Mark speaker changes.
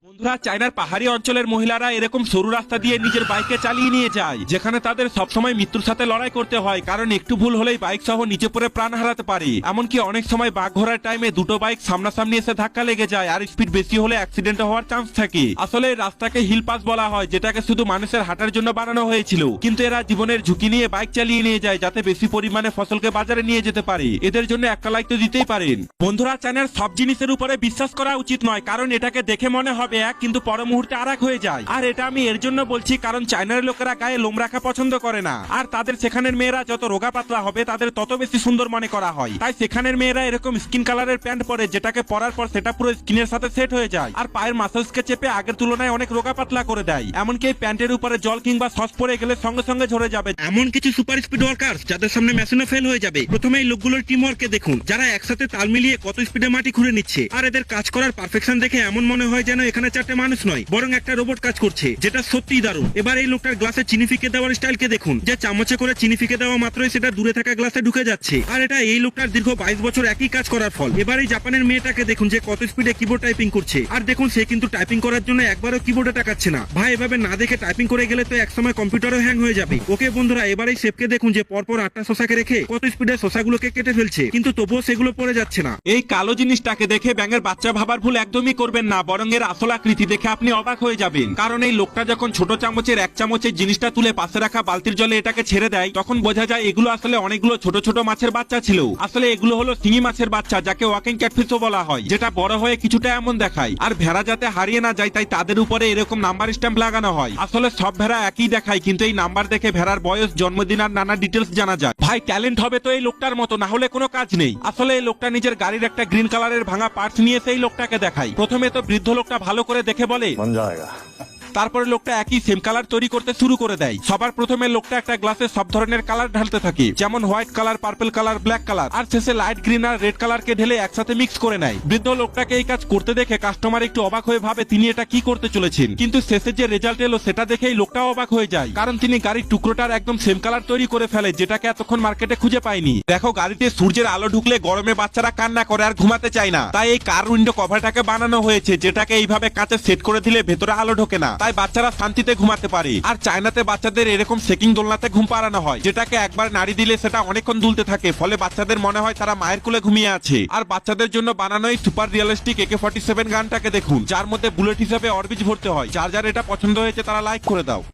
Speaker 1: বন্ধুরা, চায়নার পাহাড়ি অঞ্চলের মহিলারা এরকম সরু রাস্তা দিয়ে নিজের বাইকে চালিয়ে নিয়ে যায়, যেখানে তাদের সবসময় মৃত্যুর সাথে লড়াই করতে হয়, কারণ একটু ভুল হলেই বাইক সহ নিচে পড়ে প্রাণ হারাতে পারে। এমনকি অনেক সময় বাঘ ঘোরার টাইমে দুটো বাইক সামনাসামনি এসে ধাক্কা লেগে যায়, আর স্পিড বেশি হলে অ্যাক্সিডেন্ট হওয়ার চান্স থাকে। আসলে এই রাস্তাকে হিল পাস বলা হয়, যেটাকে শুধু মানুষের হাঁটার জন্য বানানো হয়েছিল, কিন্তু এরা জীবনের ঝুঁকি নিয়ে বাইক চালিয়ে নিয়ে যায় যাতে বেশি পরিমাণে ফসলকে বাজারে নিয়ে যেতে পারে। এদের জন্য একটা লাইক তো দিতেই পারেন। বন্ধুরা, চায়নার সব জিনিসের উপরে বিশ্বাস করা উচিত নয়, কারণ এটাকে দেখে মনে হবে এক, কিন্তু পর মুহূর্তে আরেক হয়ে যায়। আর এটা আমি এর জন্য বলছি কারণ চায়নার লোকেরা গায়ে লোম রাখা পছন্দ করে না, আর তাদের সেখানের মেয়েরা যত রোগা পাতলা হবে তাদের তত বেশি সুন্দর মনে করা হয়। তাই সেখানের মেয়েরা এরকম স্কিন কালারের প্যান্ট পরে, যেটাকে পরার পর সেটা পুরো স্কিনের সাথে সেট হয়ে যায়, আর পায়ের মাসেলসকে চেপে আগের তুলনায় অনেক রোগা পাতলা করে দেয়। এমনকি এই প্যান্টের উপরে জল কিংবা সস পরে গেলে সঙ্গে সঙ্গে ঝরে যাবে। এমন কিছু সুপার স্পিড ওয়ার্কার্স যাদের সামনে মেশিনও ফেল হয়ে যাবে। প্রথমে এই লোকগুলোর টিম ওয়ার্কে দেখুন, যারা একসাথে তাল মিলিয়ে কত স্পিডে মাটি খুঁড়ে নিচ্ছে। আর এদের কাজ করার পারফেকশন দেখে এমন মনে হয় যেন এখানে চারটে মানুষ নয়, বরং একটা রোবট কাজ করছে, যেটা সত্যিই দারুণ। এবার এই লোকটার গ্লাসে চিনি ফিকে দেওয়ার স্টাইলকে দেখুন, যে চামচে করে চিনি ফিকে দেওয়া মাত্রই সেটা দূরে থাকা গ্লাসে ঢুকে যাচ্ছে। আর এটা এই লোকটার দীর্ঘ 22 বছর একই কাজ করার ফল। এবার এই জাপানের মেয়েটাকে দেখুন, যে কত স্পিডে কিবোর্ড টাইপিং করছে। আর দেখুন, সে কিন্তু টাইপিং করার জন্য একবারও কিবোর্ডে টাকাচ্ছে না। ভাই, এভাবে না দেখে টাইপিং করে গেলে তো একসময় কম্পিউটারও হ্যাং হয়ে যাবে। ওকে বন্ধুরা, এবার এই শেফকে দেখুন, যে পরপর 8টা শসাকে রেখে কত স্পিডে শসাগুলোকে কেটে ফেলছে, কিন্তু তবুও সেগুলো পড়ে যাচ্ছে না। এই কালো জিনিসটাকে দেখে ব্যাঙের বাচ্চা ভাবার ভুল একদমই করবেন না, বরং এর আসল আকৃতি দেখে আপনি অবাক হয়ে যাবেন। কারণ এই লোকটা যখন ছোট চামচের 1 চামচের জিনিসটা তুলে পাশে রাখা বালতির জলে এটাকে ছেড়ে দেয়, তখন বোঝা যায় এগুলো আসলে অনেকগুলো ছোট ছোট মাছের বাচ্চা ছিল। আসলে এগুলো হলো শিঙি মাছের বাচ্চা, যাকে ওয়াকিং ক্যাটফিশও বলা হয়, যেটা বড় হয়ে কিছুটা এমন দেখায়। আর ভেড়া যাতে হারিয়ে না যায় তাই তাদের উপরে এরকম নাম্বার স্ট্যাম্প লাগানো হয়। আসলে সব ভেড়া একই দেখায়, কিন্তু এই নাম্বার দেখে ভেড়ার বয়স, জন্মদিন আর নানা ডিটেলস জানা যায়। ভাই, ট্যালেন্ট হবে তো এই লোকটার মতো, না হলে কোনো কাজ নেই। আসলে এই লোকটা নিজের গাড়ির একটা গ্রিন কালারের ভাঙা পার্টস নিয়ে সেই লোকটাকে দেখায়। প্রথমে তো বৃদ্ধ লোকটা ভালো করে দেখে বলে, তারপরে লোকটা একই সেম কালার তৈরি করতে শুরু করে দেয়। সবার প্রথমে লোকটা একটা গ্লাসে সব ধরনের কালার ঢালতে থাকে, যেমন white colour, purple colour, black colour, আর শেষে লাইট গ্রিন আর রেড কালারকে ঢেলে একসাথে মিক্স করে নেয়। বৃদ্ধ লোকটাকে এই কাজ করতে দেখে কাস্টমার একটু অবাক হয়ে ভাবে তিনি এটা কি করতে চলেছেন, কিন্তু শেষে যে রেজাল্ট এলো সেটা দেখেই লোকটাও অবাক হয়ে যায়, কারণ তিনি গাড়ির টুকরোটার একদম সেম কালার তৈরি করে ফেলে, যেটাকে এতক্ষণ মার্কেটে খুঁজে পায়নি। দেখো, গাড়িতে সূর্যের আলো ঢুকলে গরমে বাচ্চারা কান্না করে আর ঘুমাতে চায় না, তাই এই কার উইন্ডো কভারটাকে বানানো হয়েছে, যেটাকে এইভাবে কাঁচে সেট করে দিলে ভেতরে আলো ঢোকে না, তাই বাচ্চারা শান্তি ঘুমাতে পারে। আর চায়নাতে বাচ্চাদের এরকম সেকিং দোলনাতে ঘুম পাড়ানো হয়, যেটাকে একবার নাড়ি দিলে সেটা অনেকক্ষণ দুলতে থাকে, ফলে বাচ্চাদের মনে হয় তারা মায়ের কোলে ঘুমিয়ে আছে। আর বাচ্চাদের জন্য বানানো এই সুপার রিয়েলিস্টিক AK-47 গানটাকে দেখুন, যার মধ্যে বুলেট হিসেবে অরবিজ ভরতে হয়। যার যার এটা পছন্দ হয়েছে তারা লাইক করে দাও।